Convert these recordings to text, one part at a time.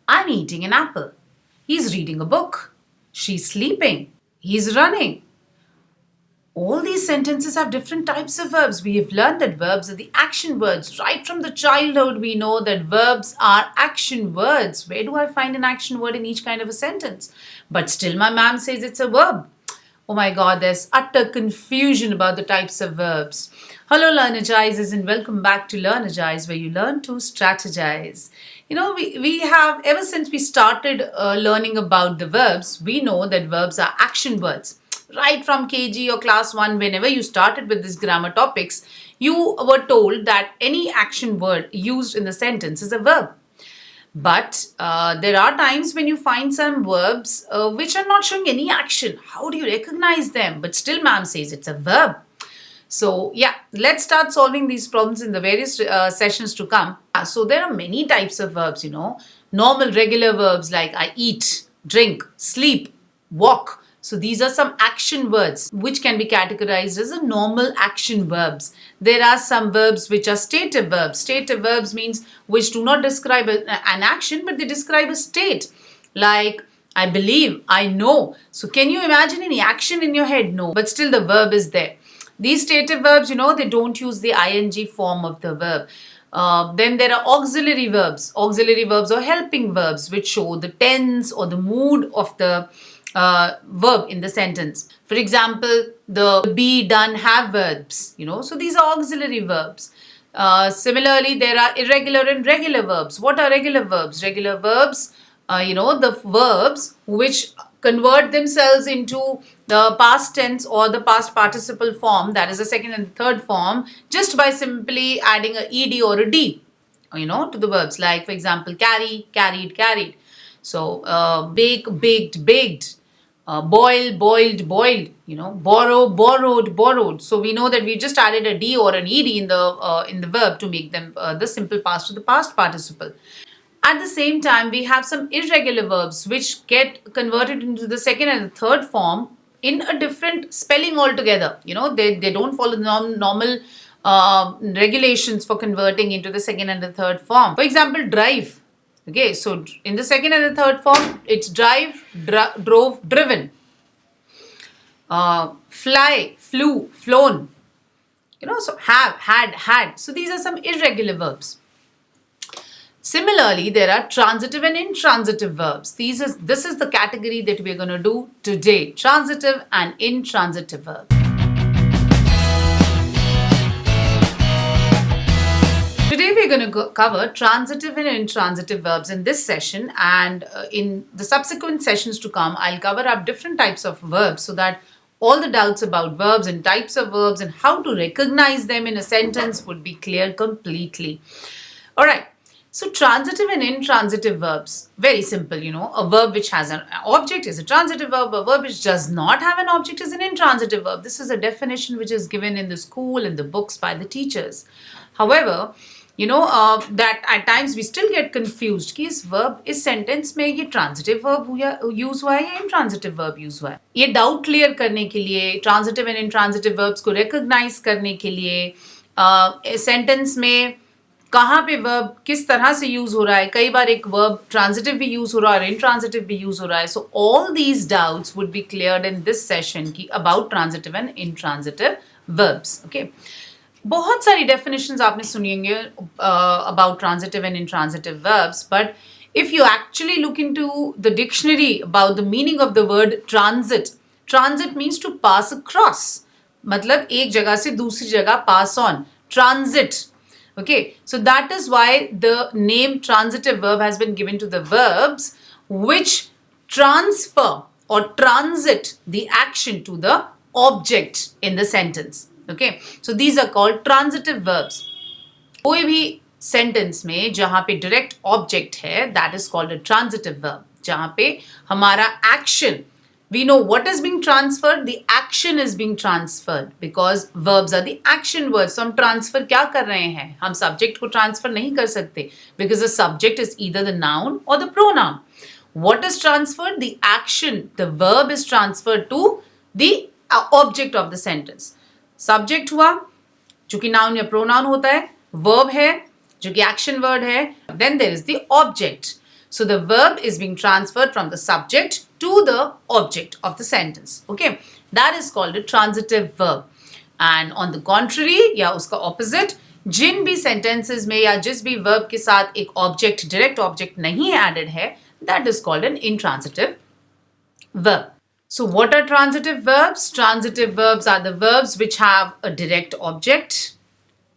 I'm eating an apple. He's reading a book. She's sleeping. He's running. All these sentences have different types of verbs. We have learned that verbs are the action words. Right from the childhood, we know that verbs are action words. Where do I find an action word in each kind of a sentence? But still, my ma'am says it's a verb. Oh my god, there's utter confusion about the types of verbs. Hello, Learnegizers, and welcome back to Learnegize, where you learn to strategize. We have, ever since we started learning about the verbs, we know that verbs are action words. Right from KG or class 1, whenever you started with these grammar topics, you were told that any action word used in the sentence is a verb. But there are times when you find some verbs which are not showing any action. How do you recognize them? But still, ma'am says it's a verb. So, yeah, let's start solving these problems in the various sessions to come. So, there are many types of verbs, normal, regular verbs like I eat, drink, sleep, walk. So these are some action words which can be categorized as a normal action verbs. There are some verbs which are stative verbs. Stative verbs means which do not describe an action, but they describe a state. Like I believe, I know. So can you imagine any action in your head? No, but still the verb is there. These stative verbs, they don't use the ing form of the verb. Then there are auxiliary verbs. Auxiliary verbs or helping verbs which show the tense or the mood of the verb in the sentence. For example, the be, done, have verbs, so these are auxiliary verbs. Similarly, there are irregular and regular verbs. What are regular verbs? Regular verbs, the verbs which convert themselves into the past tense or the past participle form, that is the second and third form, just by simply adding a ed or a d, to the verbs. Like, for example, carry, carried, carried. So, bake, baked, baked. Boil, boiled, boiled, borrow, borrowed, borrowed. So we know that we just added a d or an ed in the verb to make them the simple past to the past participle. At the same time, we have some irregular verbs which get converted into the second and the third form in a different spelling altogether. They don't follow the normal regulations for converting into the second and the third form. For example, drive. Okay, so in the second and the third form, it's drive, drove, driven. Fly, flew, flown. So have, had. So these are some irregular verbs. Similarly, there are transitive and intransitive verbs. This is the category that we're going to do today. Transitive and intransitive verbs. Today we're going to cover transitive and intransitive verbs in this session, and in the subsequent sessions to come, I'll cover up different types of verbs so that all the doubts about verbs and types of verbs and how to recognize them in a sentence would be clear completely. Alright, so transitive and intransitive verbs, very simple, a verb which has an object is a transitive verb, a verb which does not have an object is an intransitive verb. This is a definition which is given in the school, in the books by the teachers. However, that at times we still get confused कि इस verb इस sentence में ये transitive verb use हुआ है या intransitive verb use हुआ है. ये doubt clear करने के लिए, transitive and intransitive verbs को recognize करने के लिए, sentence में कहाँ पे verb किस तरह से use हो रहा है, कई बार एक verb transitive भी use हो रहा है और intransitive भी use हो रहा है. So all these doubts would be cleared in this session की about transitive and intransitive verbs. Okay. बहुत सारी definitions आपने सुनी होंगे about transitive and intransitive verbs, but if you actually look into the dictionary about the meaning of the word transit means to pass across. मतलब एक जगह से दूसरी जगह pass on. Transit. Okay, so that is why the name transitive verb has been given to the verbs which transfer or transit the action to the object in the sentence. Okay, so these are called transitive verbs. कोई भी sentence में जहाँ पे direct object है, that is called a transitive verb. जहाँ पे हमारा action, we know what is being transferred, the action is being transferred because verbs are the action words. So हम transfer क्या कर रहे हैं? हम subject को transfer नहीं कर सकते because the subject is either the noun or the pronoun. What is transferred? The action, the verb is transferred to the object of the sentence. Subject हुआ जो कि नाउन या प्रोनाउन होता है, वर्ब है जो कि एक्शन वर्ड है, then there is the object. So the verb is being transferred from the subject to the object of the sentence. Okay, that is called a transitive verb. And on the contrary, या उसका opposite, जिन भी sentences में या जिस भी verb के साथ एक object, direct object नहीं added है, that is called an intransitive verb. So what are transitive verbs? Transitive verbs are the verbs which have a direct object.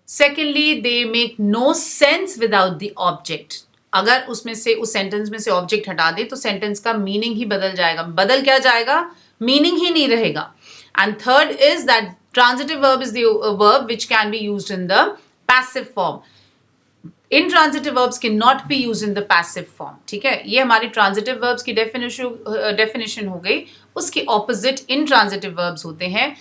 Secondly, they make no sense without the object. अगर उसमें से उस sentence में से object हटा दे तो sentence का meaning ही बदल जाएगा. बदल क्या जाएगा? मीनिंग ही नहीं रहेगा. And third is that transitive verb is the verb which can be used in the passive form. Intransitive verbs cannot be used in the passive form. ठीक है, ये हमारी transitive verbs की definition हो गई. उसके opposite intransitive verbs होते हैं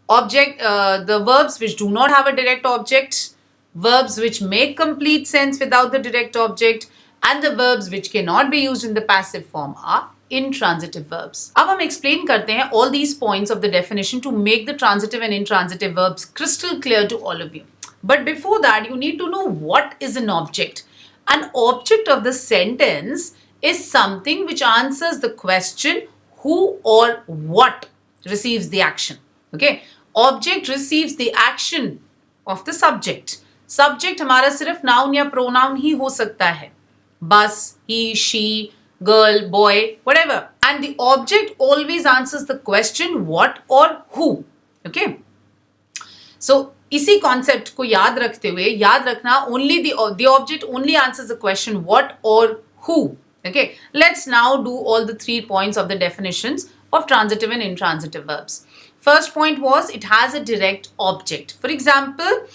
the verbs which do not have a direct object, verbs which make complete sense without the direct object, and the verbs which cannot be used in the passive form are intransitive verbs. अब हम explain करते हैं all these points of the definition to make the transitive and intransitive verbs crystal clear to all of you. But before that, you need to know what is an object. An object of the sentence is something which answers the question who or what receives the action. Okay, object receives the action of the subject. Subject हमारा सिर्फ noun या pronoun ही हो सकता है. Bus, he, she, girl, boy, whatever. And the object always answers the question what or who. Okay. So इसी concept को याद रखते हुए याद रखना only the object only answers the question what or who. Okay. Let's now do all the 3 points of the definitions of transitive and intransitive verbs. First point was it has a direct object. For example,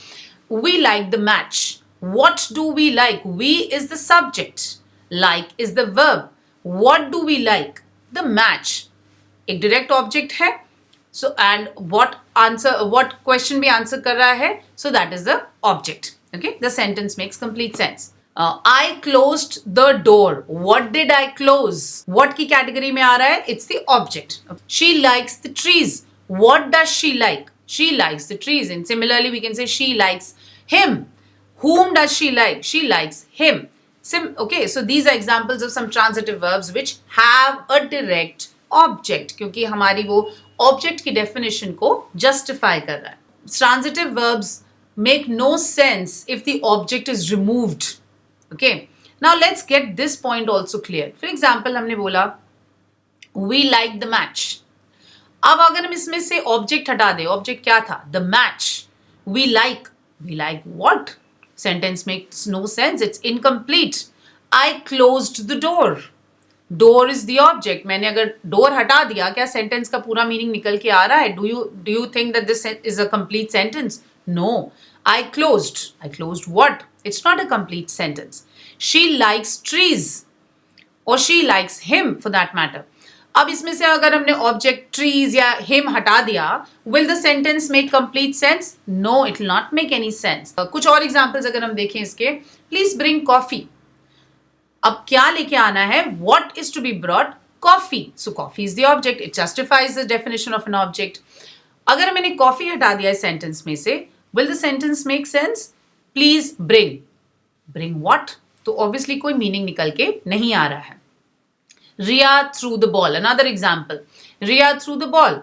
we like the match. What do we like? We is the subject. Like is the verb. What do we like? The match. एक direct object है. So and what question भी answer कर रहा है? So that is the object. Okay, the sentence makes complete sense. I closed the door. What did I close? What की category में आ रहा है? It's the object. She likes the trees. What does she like? She likes the trees. And similarly, we can say she likes him. Whom does she like? She likes him. Okay, so these are examples of some transitive verbs which have a direct object. क्योंकि हमारी वो object की definition को justify कर रहा है. Transitive verbs make no sense if the object is removed. Okay. Now let's get this point also clear. For example, हमने बोला we like the match. अब अगर हम इसमें से ऑब्जेक्ट हटा दें, ऑब्जेक्ट क्या था? The match. We like what? Sentence makes no sense, it's incomplete. I closed the door. Door is the object. मैंने अगर डोर हटा दिया, क्या सेंटेंस का पूरा मीनिंग निकल के आ रहा है? Do you think that this is a complete sentence? No. I closed what? It's not a complete sentence. She likes trees और she likes him for that matter. अब इसमें से अगर हमने ऑब्जेक्ट ट्रीज या हिम हटा दिया, will the sentence make complete sense? No, it will not make any sense. कुछ और एग्जांपल्स अगर हम देखें इसके, प्लीज ब्रिंग कॉफी. अब क्या लेके आना है? What is to be brought? Coffee. So coffee is the object. It justifies the definition of an object. अगर मैंने कॉफी हटा दिया इस सेंटेंस में से, will the sentence make sense? Please bring what? तो ऑब्वियसली कोई मीनिंग निकल के नहीं आ रहा है. Ria threw the ball. Another example. Ria threw the ball.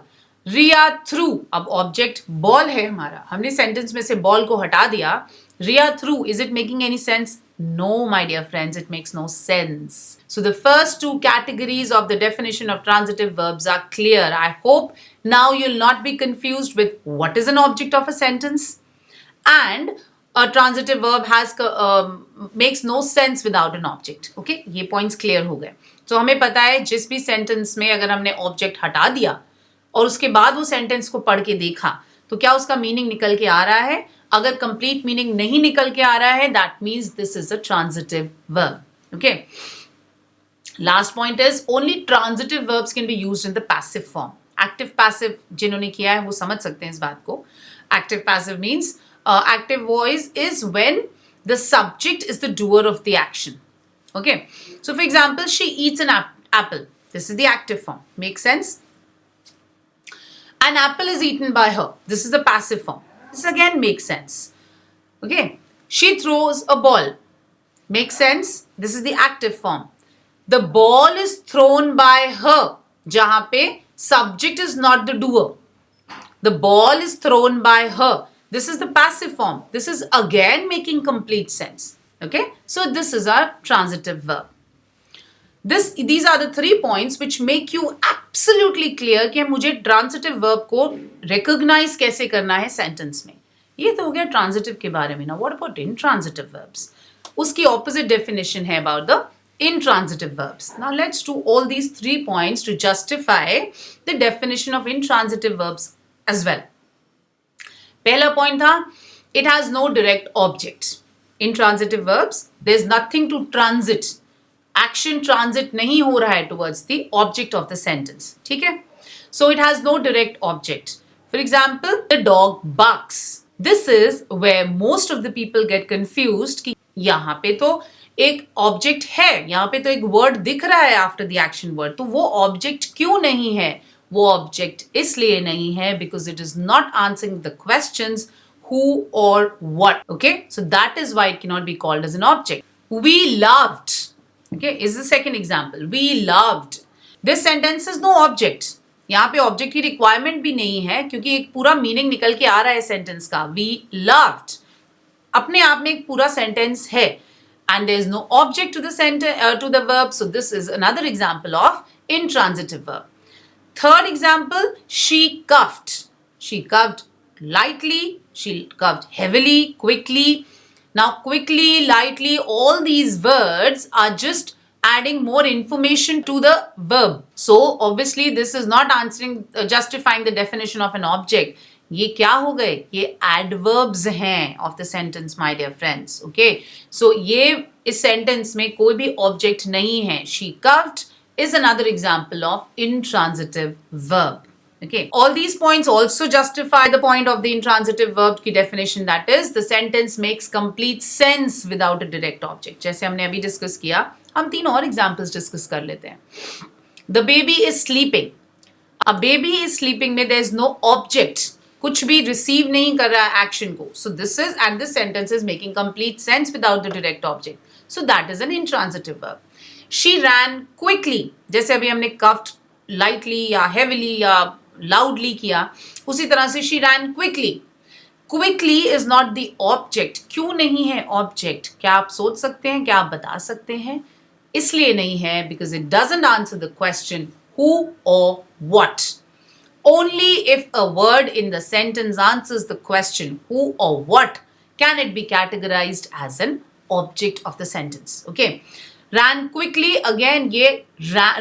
Ria threw. अब object ball है हमारा. हमने sentence में से ball को हटा दिया. Ria threw. Is it making any sense? No, my dear friends, it makes no sense. So the first 2 categories of the definition of transitive verbs are clear. I hope now you'll not be confused with what is an object of a sentence and a transitive verb makes no sense without an object. Okay, ये points clear हो गए. तो हमें पता है जिस भी sentence में अगर हमने ऑब्जेक्ट हटा दिया और उसके बाद वो सेंटेंस को पढ़ के देखा तो क्या उसका मीनिंग निकल के आ रहा है? अगर कंप्लीट मीनिंग नहीं निकल के आ रहा है, that means this is a transitive verb. Okay, last point is only transitive verbs can be used in the passive form. Active passive जिन्होंने किया है वो समझ सकते हैं इस बात को. Active passive means active voice is when the subject is the doer of the action. Okay, so for example, she eats an apple. This is the active form. Makes sense? An apple is eaten by her. This is the passive form. This again makes sense. Okay, she throws a ball. Makes sense? This is the active form. The ball is thrown by her, जहां पे subject is not the doer. The ball is thrown by her. This is the passive form. This is again making complete sense. Okay, so this is our transitive verb. These are the 3 points which make you absolutely clear कि मुझे transitive verb को recognize कैसे करना है sentence में. ये तो हो गया transitive के बारे में. Now what about intransitive verbs? उसकी opposite definition है about the intransitive verbs. Now let's do all these 3 points to justify the definition of intransitive verbs as well. पहला point था, it has no direct object. Intransitive verbs, there's nothing to transit. Action transit नहीं हो रहा है towards the object of the sentence. ठीक है? So it has no direct object. For example, the dog barks. This is where most of the people get confused कि यहाँ पे तो एक object है, यहाँ पे तो एक word दिख रहा है after the action word. तो वो object क्यों नहीं है? वो object इसलिए नहीं है because it is not answering the questions who or what. Okay? So that is why it cannot be called as an object. We loved. Okay, is the second example. We loved. This sentence is no object. यहाँ पे object की requirement भी नहीं है क्योंकि एक पूरा meaning निकल के आ रहा है sentence का. We loved. अपने आप में एक पूरा sentence है. And there is no object to the to the verb. So this is another example of intransitive verb. Third example, she coughed. She coughed lightly. She coughed heavily, quickly. Now, quickly, lightly, all these words are just adding more information to the verb. So, obviously, this is not answering, justifying the definition of an object. ये क्या हो गए? ये adverbs हैं of the sentence, my dear friends. Okay. So, ये इस sentence में कोई भी object नहीं है. She coughed is another example of intransitive verb. Okay. All these points also justify the point of the intransitive verb की definition, that is, the sentence makes complete sense without a direct object. जैसे हमने अभी discuss किया, हम 3 और examples discuss कर लेते हैं. The baby is sleeping. A baby is sleeping में there is no object. कुछ भी receive नहीं कर रहा है action को. So this is, and this sentence is making complete sense without the direct object. So that is an intransitive verb. She ran quickly. जैसे अभी हमने coughed lightly या heavily या loudly किया, उसी तरह से she ran quickly. Quickly is not the object. क्यों नहीं है object? क्या आप सोच सकते हैं? क्या आप बता सकते हैं? इसलिए नहीं है because it doesn't answer the question who or what. Only if a word in the sentence answers the question who or what can it be categorized as an object of the sentence. Okay. Ran quickly, again ये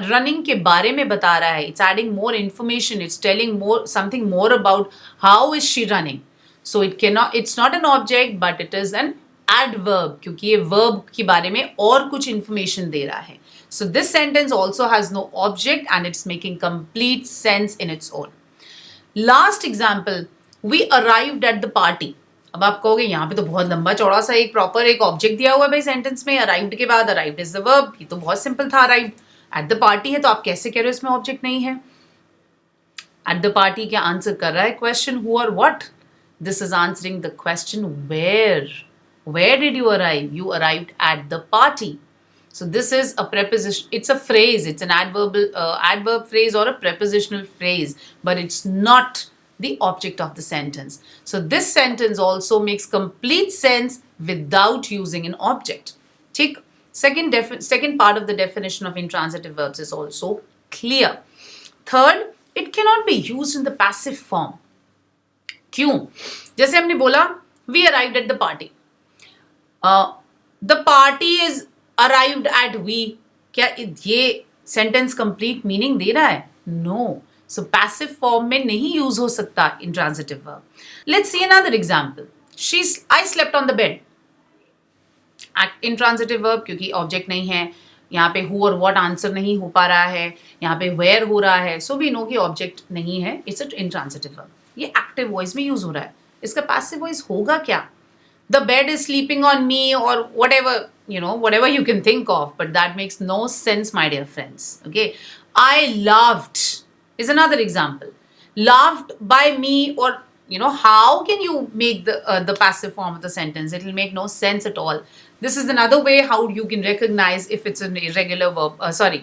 running के बारे में बता रहा है. It's adding more information. It's telling more, something more about how is she running. So it's not an object but it is an adverb क्योंकि ये verb के बारे में और कुछ information दे रहा है. So this sentence also has no object and it's making complete sense in its own. Last example, we arrived at the party. अब आप कहोगे यहाँ पे तो बहुत लंबा चौड़ा सा एक प्रॉपर एक ऑब्जेक्ट दिया हुआ है भाई सेंटेंस में. अराइव्ड के बाद अराइव्ड इज द वर्ब. ये तो बहुत सिंपल था. अराइव्ड एट द पार्टी है तो आप कैसे कह रहे हो इसमें ऑब्जेक्ट नहीं है? एट द पार्टी क्या आंसर कर रहा है क्वेश्चन हु और what? This is answering the question where did you arrive? You arrived at the party. So this is a preposition, it's a phrase, it's an adverb phrase or a prepositional phrase, but it's not the object of the sentence. So this sentence also makes complete sense without using an object. ठीक? Second part of the definition of intransitive verbs is also clear. Third, it cannot be used in the passive form. क्यों? जैसे हमने बोला, we arrived at the party. The party is arrived at we. क्या ये sentence complete meaning दे रहा है? No. So passive form में नहीं use हो सकता intransitive verb. Let's see another example. I slept on the bed. Intransitive verb क्योंकि object नहीं है. यहाँ पे who और what answer नहीं हो पा रहा है. यहाँ पे where हो रहा है. So we know कि object नहीं है. It's an intransitive verb. ये active voice में use हो रहा है. इसका passive voice होगा क्या? The bed is sleeping on me or whatever, whatever you can think of, but that makes no sense, my dear friends. Okay. I laughed is another example. Laughed by me or how can you make the passive form of the sentence? It will make no sense at all. This is another way how you can recognize if it's an irregular verb,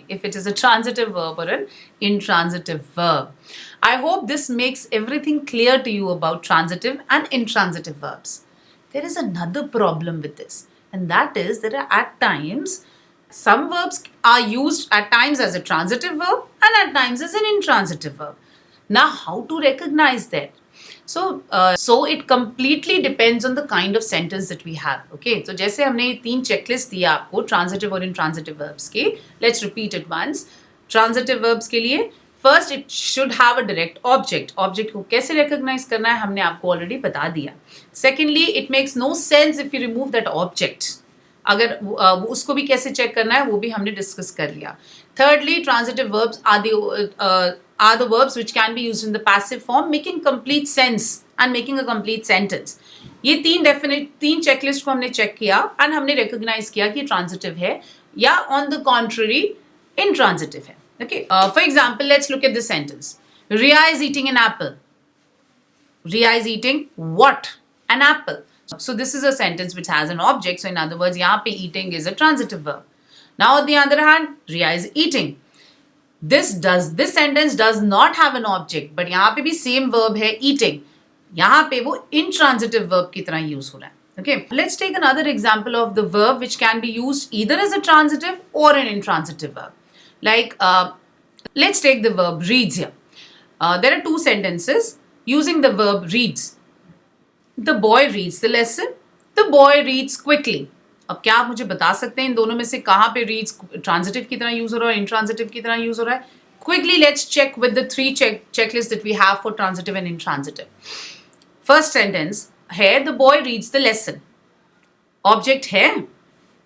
if it is a transitive verb or an intransitive verb. I hope this makes everything clear to you about transitive and intransitive verbs. There is another problem with this, and that is that at times some verbs are used at times as a transitive verb and at times as an intransitive verb. Now, how to recognize that? So it completely depends on the kind of sentence that we have. Okay, so जैसे हमने तीन checklist दिया आपको transitive और intransitive verbs के, let's repeat it once. Transitive verbs के लिए first it should have a direct object. Object को कैसे recognize करना है हमने आपको already बता दिया. Secondly, it makes no sense if you remove that object. अगर उसको भी कैसे चेक करना है वो भी हमने डिस्कस कर लिया. Thirdly, transitive verbs are the verbs which can be used in the passive form, making complete sense and making a complete sentence. ये तीन checklist को हमने check किया and हमने recognize किया कि transitive है या on the contrary intransitive है. Okay. For example, let's look at this sentence. Riya is eating an apple. Riya is eating what? An apple. So this is a sentence which has an object. So in other words, यहाँ पे eating is a transitive verb. Now on the other hand, Riya is eating. This sentence does not have an object, but यहाँ पे भी same verb है eating. यहाँ पे वो intransitive verb की तरह use हो रहा है. Okay, let's take another example of the verb which can be used either as a transitive or an intransitive verb. Like, let's take the verb reads here. There are two sentences using the verb reads. The boy reads the lesson. The boy reads quickly. अब क्या आप मुझे बता सकते हैं इन दोनों में से कहाँ पे reads transitive की तरह यूज हो रहा है और intransitive की तरह यूज हो रहा है? Quickly, let's check with the three checklists that we have for transitive and intransitive. First sentence है the boy reads the lesson. Object है.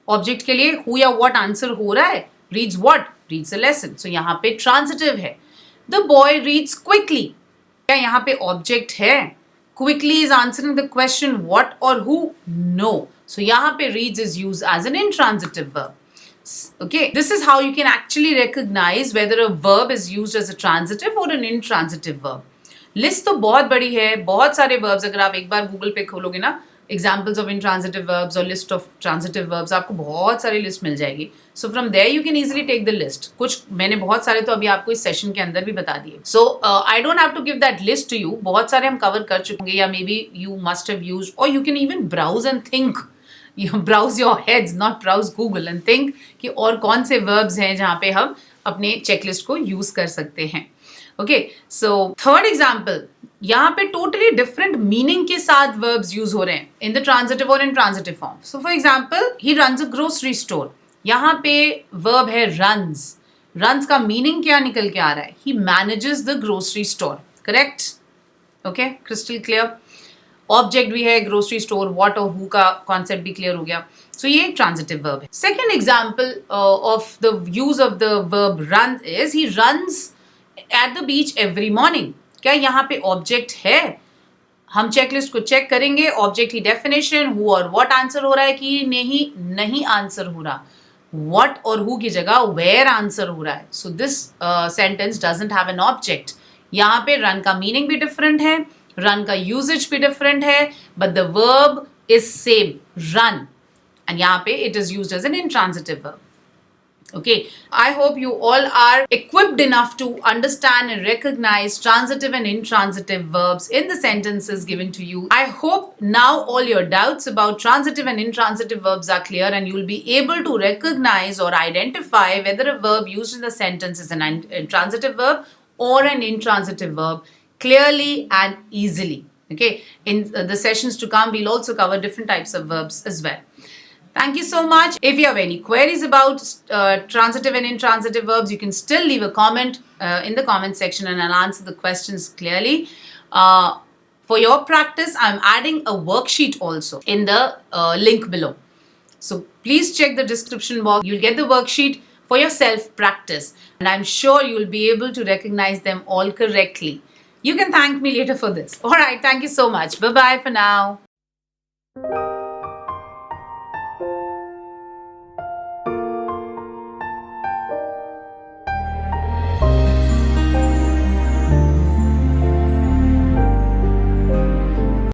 Object के लिए who या what answer हो रहा है? Reads what? Reads the lesson. So यहाँ पे transitive है. The boy reads quickly. क्या यहाँ पे object है? Quickly is answering the question what or who? No. So यहाँ पे reads is used as an intransitive verb. Okay, this is how you can actually recognize whether a verb is used as a transitive or an intransitive verb. List तो बहुत बड़ी है, बहुत सारे verbs अगर आप एक बार Google पे खोलोगे ना, examples of intransitive verbs or list of transitive verbs, आपको बहुत सारी list मिल जाएगी. So from there you can easily take the list. कुछ मैंने बहुत सारे तो अभी आपको इस session के अंदर भी बता दिए. So I don't have to give that list to you. बहुत सारे हम cover कर चुके होंगे या maybe you must have used or you can even browse and think. You browse your heads, not browse Google and think कि और कौन से verbs हैं जहाँ पे हम अपने checklist को use कर सकते हैं. Okay, so third example, यहाँ पे totally different meaning के साथ verbs use हो रहे हैं in the transitive or intransitive form. So for example, he runs a grocery store. यहाँ पे verb है runs. Runs का meaning क्या निकल के आ रहा है? He manages the grocery store. Correct? Okay, crystal clear. Object भी है grocery store, what और who का concept भी clear हो गया. So ये एक transitive verb है. Second example of the use of the verb run is he runs at the beach every morning. क्या यहाँ पे object है? हम checklist को check करेंगे. Object की definition, who और what answer हो रहा है कि नहीं answer हो रहा. What और who की जगह where answer हो रहा है. So this sentence doesn't have an object. यहाँ पे run का meaning भी different है. Run का usage भी different है. But the verb is same. Run. And यहाँ पे it is used as an intransitive verb. Okay, I hope you all are equipped enough to understand and recognize transitive and intransitive verbs in the sentences given to you. I hope now all your doubts about transitive and intransitive verbs are clear and you will be able to recognize or identify whether a verb used in the sentence is an intransitive verb or an intransitive verb clearly and easily. Okay, in the sessions to come, we'll also cover different types of verbs as well. Thank you so much. If you have any queries about transitive and intransitive verbs, you can still leave a comment in the comment section and I'll answer the questions clearly. For your practice, I'm adding a worksheet also in the link below. So please check the description box. You'll get the worksheet for your self-practice and I'm sure you'll be able to recognize them all correctly. You can thank me later for this. All right, thank you so much. Bye-bye for now.